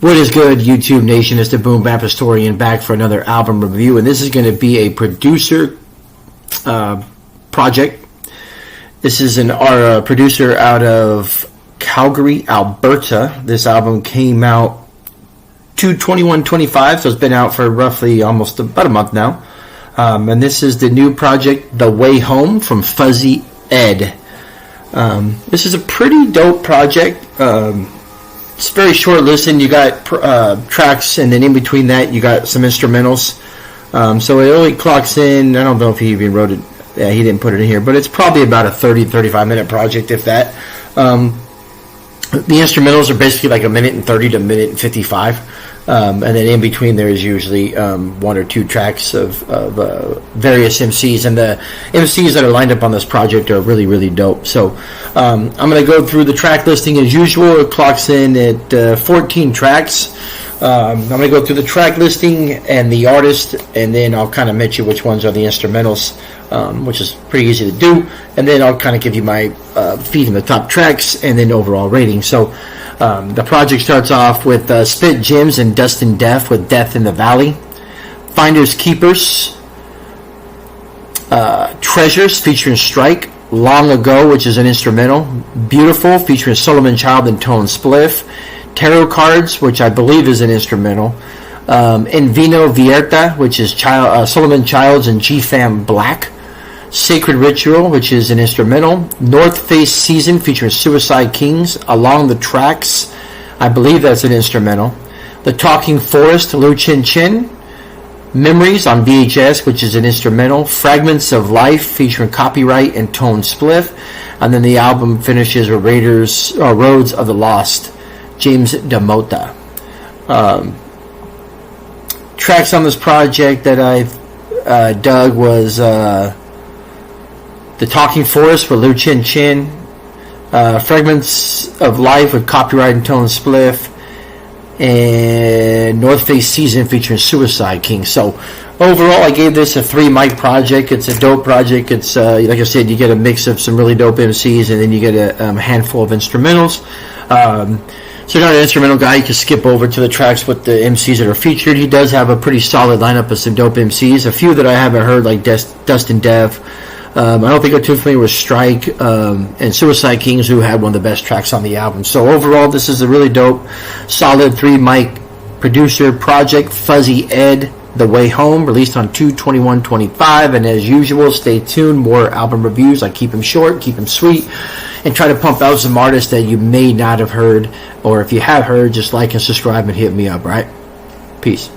What is good, YouTube Nation? It's the theBoom-BapHistorian back for another album review, and this is going to be a producer project. This is our producer out of Calgary, Alberta. This album came out 2/21/25, so it's been out for roughly almost about a month now. And this is the new project, The Way Home, from Fuzzy Ed. This is a pretty dope project. It's very short listen. You got tracks, and then in between that you got some instrumentals. So it only clocks in, I don't know if he even wrote it. Yeah, he didn't put it in here, but it's probably about a 30-35 minute project, if that. The instrumentals are basically like a minute and 30 to a minute and 55. And then in between there is usually one or two tracks of various MCs, and the MCs that are lined up on this project are really, really dope. So I'm going to go through the track listing as usual. It clocks in at 14 tracks. I'm going to go through the track listing and the artist, and then I'll kind of mention which ones are the instrumentals, which is pretty easy to do. And then I'll kind of give you my feed in the top tracks and then overall rating. So the project starts off with Spit Gems and Dustin Def with Death in the Valley. Finders Keepers, Treasures featuring Strike. Long Ago, which is an instrumental. Beautiful featuring Solomon Child and Tone Spliff. Tarot Cards, which I believe is an instrumental. In Vino Vierta, which is Solomon Childs and G-Fam Black. Sacred Ritual, which is an instrumental. North Face Season featuring Suicide Kings. Along the Tracks, I believe that's an instrumental. The Talking Forest, Lu Chin Chin. Memories on VHS, which is an instrumental. Fragments of Life featuring Copyright and Tone Spliff. And then the album finishes with Roads of the Lost, James DeMota. Tracks on this project that I dug was The Talking Forest for Lu Chin Chin, Fragments of Life with Copyright and Tone Spliff, and North Face Season featuring Suicide King. So overall, I gave this a 3-mic project. It's a dope project. It's like I said, you get a mix of some really dope MCs, and then you get a handful of instrumentals. So you're not an instrumental guy, you can skip over to the tracks with the MCs that are featured. He does have a pretty solid lineup of some dope MCs. A few that I haven't heard, like Dustin Dev. I don't think I'm too familiar with Strike and Suicide Kings, who had one of the best tracks on the album. So overall, this is a really dope, solid 3-mic producer project. Fuzzy Ed, The Way Home, released on 2/21/25. And as usual, stay tuned. More album reviews. I keep them short, keep them sweet, and try to pump out some artists that you may not have heard. Or if you have heard, just like and subscribe and hit me up, right? Peace.